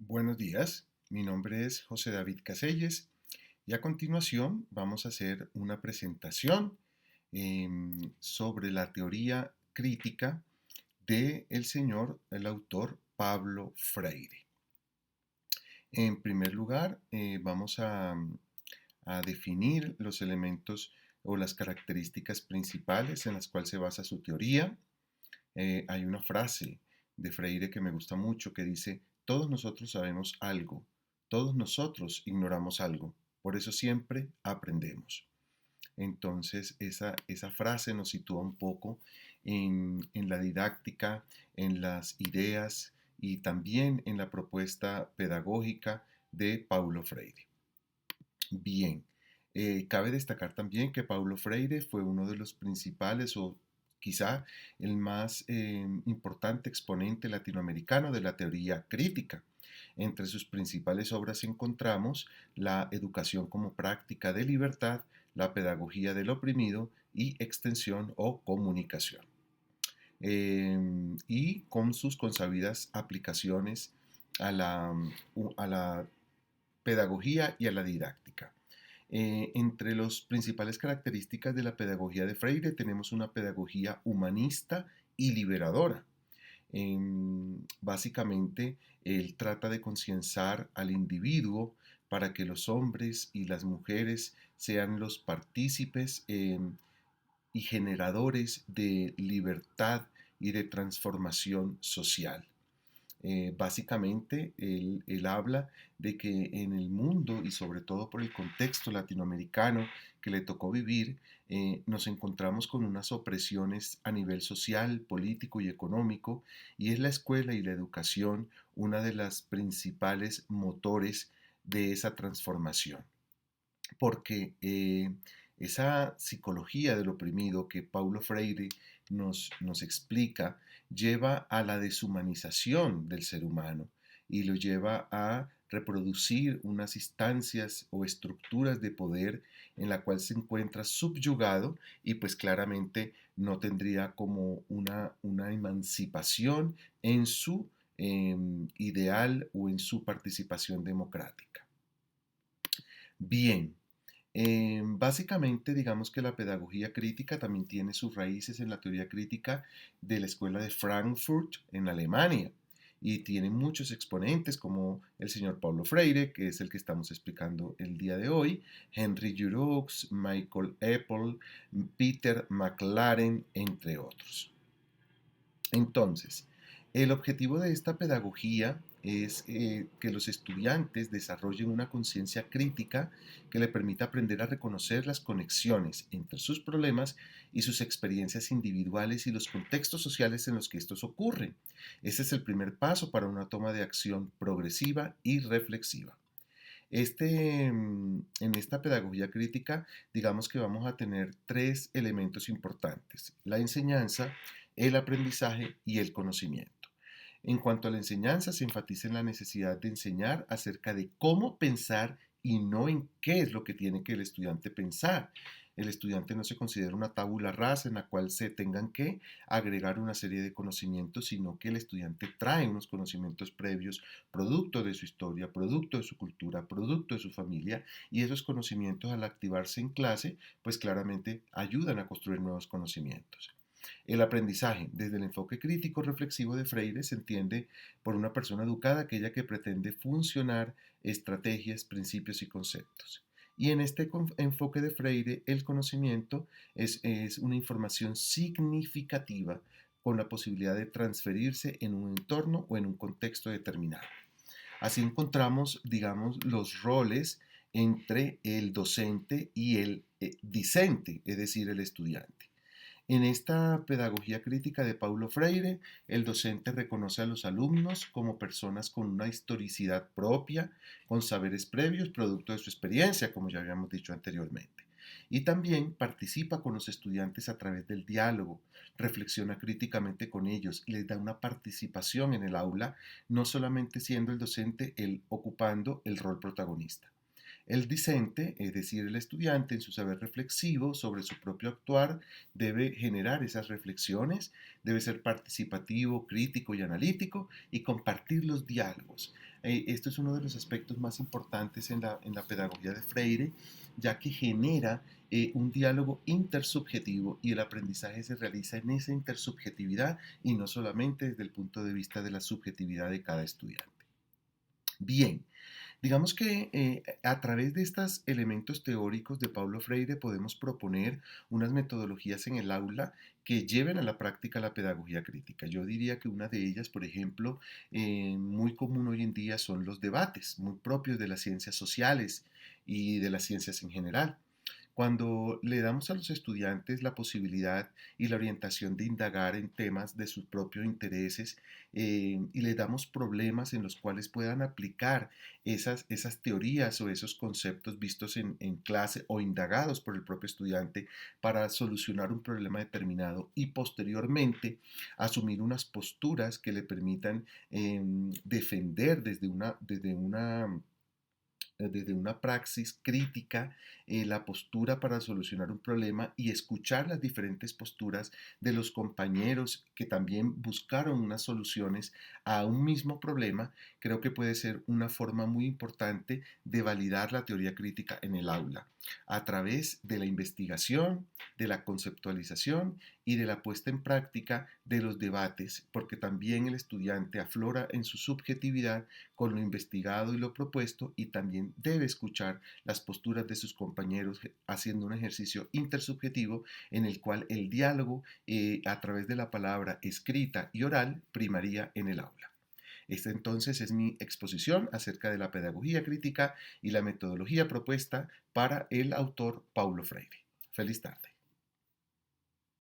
Buenos días, mi nombre es José David Caselles y a continuación vamos a hacer una presentación sobre la teoría crítica del señor, el autor Pablo Freire. En primer lugar, vamos a definir los elementos o las características principales en las cuales se basa su teoría. Hay una frase de Freire que me gusta mucho que dice, todos nosotros sabemos algo, todos nosotros ignoramos algo, por eso siempre aprendemos. Entonces, esa frase nos sitúa un poco en la didáctica, en las ideas y también en la propuesta pedagógica de Paulo Freire. Bien, cabe destacar también que Paulo Freire fue uno de los principales o quizá el más importante exponente latinoamericano de la teoría crítica. Entre sus principales obras encontramos La educación como práctica de libertad, La pedagogía del oprimido y Extensión o comunicación. Y con sus consabidas aplicaciones a la pedagogía y a la didáctica. Entre las principales características de la pedagogía de Freire tenemos una pedagogía humanista y liberadora. Básicamente, él trata de concienciar al individuo para que los hombres y las mujeres sean los partícipes y generadores de libertad y de transformación social. Básicamente, él habla de que en el mundo y sobre todo por el contexto latinoamericano que le tocó vivir, nos encontramos con unas opresiones a nivel social, político y económico, y es la escuela y la educación una de las principales motores de esa transformación porque esa psicología del oprimido que Paulo Freire nos explica lleva a la deshumanización del ser humano y lo lleva a reproducir unas instancias o estructuras de poder en la cual se encuentra subyugado y pues claramente no tendría como una emancipación en su ideal o en su participación democrática. Bien, básicamente, digamos que la pedagogía crítica también tiene sus raíces en la teoría crítica de la escuela de Frankfurt en Alemania y tiene muchos exponentes como el señor Paulo Freire, que es el que estamos explicando el día de hoy, Henry Giroux, Michael Apple, Peter McLaren, entre otros. Entonces, el objetivo de esta pedagogía es que los estudiantes desarrollen una conciencia crítica que le permita aprender a reconocer las conexiones entre sus problemas y sus experiencias individuales y los contextos sociales en los que estos ocurren. Ese es el primer paso para una toma de acción progresiva y reflexiva. En esta pedagogía crítica, digamos que vamos a tener tres elementos importantes: la enseñanza, el aprendizaje y el conocimiento. En cuanto a la enseñanza, se enfatiza en la necesidad de enseñar acerca de cómo pensar y no en qué es lo que tiene que el estudiante pensar. El estudiante no se considera una tabula rasa en la cual se tengan que agregar una serie de conocimientos, sino que el estudiante trae unos conocimientos previos, producto de su historia, producto de su cultura, producto de su familia, y esos conocimientos al activarse en clase, pues claramente ayudan a construir nuevos conocimientos. El aprendizaje, desde el enfoque crítico reflexivo de Freire, se entiende por una persona educada aquella que pretende funcionar estrategias, principios y conceptos. Y en este enfoque de Freire, el conocimiento es una información significativa con la posibilidad de transferirse en un entorno o en un contexto determinado. Así encontramos, digamos, los roles entre el docente y el discente, es decir, el estudiante. En esta pedagogía crítica de Paulo Freire, el docente reconoce a los alumnos como personas con una historicidad propia, con saberes previos, producto de su experiencia, como ya habíamos dicho anteriormente. Y también participa con los estudiantes a través del diálogo, reflexiona críticamente con ellos y les da una participación en el aula, no solamente siendo el docente el ocupando el rol protagonista. El discente, es decir, el estudiante, en su saber reflexivo sobre su propio actuar, debe generar esas reflexiones, debe ser participativo, crítico y analítico y compartir los diálogos. Esto es uno de los aspectos más importantes en la pedagogía de Freire, ya que genera un diálogo intersubjetivo y el aprendizaje se realiza en esa intersubjetividad y no solamente desde el punto de vista de la subjetividad de cada estudiante. Bien, digamos que a través de estos elementos teóricos de Paulo Freire podemos proponer unas metodologías en el aula que lleven a la práctica la pedagogía crítica. Yo diría que una de ellas, por ejemplo, muy común hoy en día son los debates, muy propios de las ciencias sociales y de las ciencias en general. Cuando le damos a los estudiantes la posibilidad y la orientación de indagar en temas de sus propios intereses y les damos problemas en los cuales puedan aplicar esas teorías o esos conceptos vistos en clase o indagados por el propio estudiante para solucionar un problema determinado y posteriormente asumir unas posturas que le permitan defender desde una praxis crítica la postura para solucionar un problema y escuchar las diferentes posturas de los compañeros que también buscaron unas soluciones a un mismo problema, creo que puede ser una forma muy importante de validar la teoría crítica en el aula, a través de la investigación, de la conceptualización y de la puesta en práctica de los debates, porque también el estudiante aflora en su subjetividad con lo investigado y lo propuesto y también debe escuchar las posturas de sus compañeros haciendo un ejercicio intersubjetivo en el cual el diálogo a través de la palabra escrita y oral primaría en el aula. Esta entonces es mi exposición acerca de la pedagogía crítica y la metodología propuesta para el autor Paulo Freire. Feliz tarde.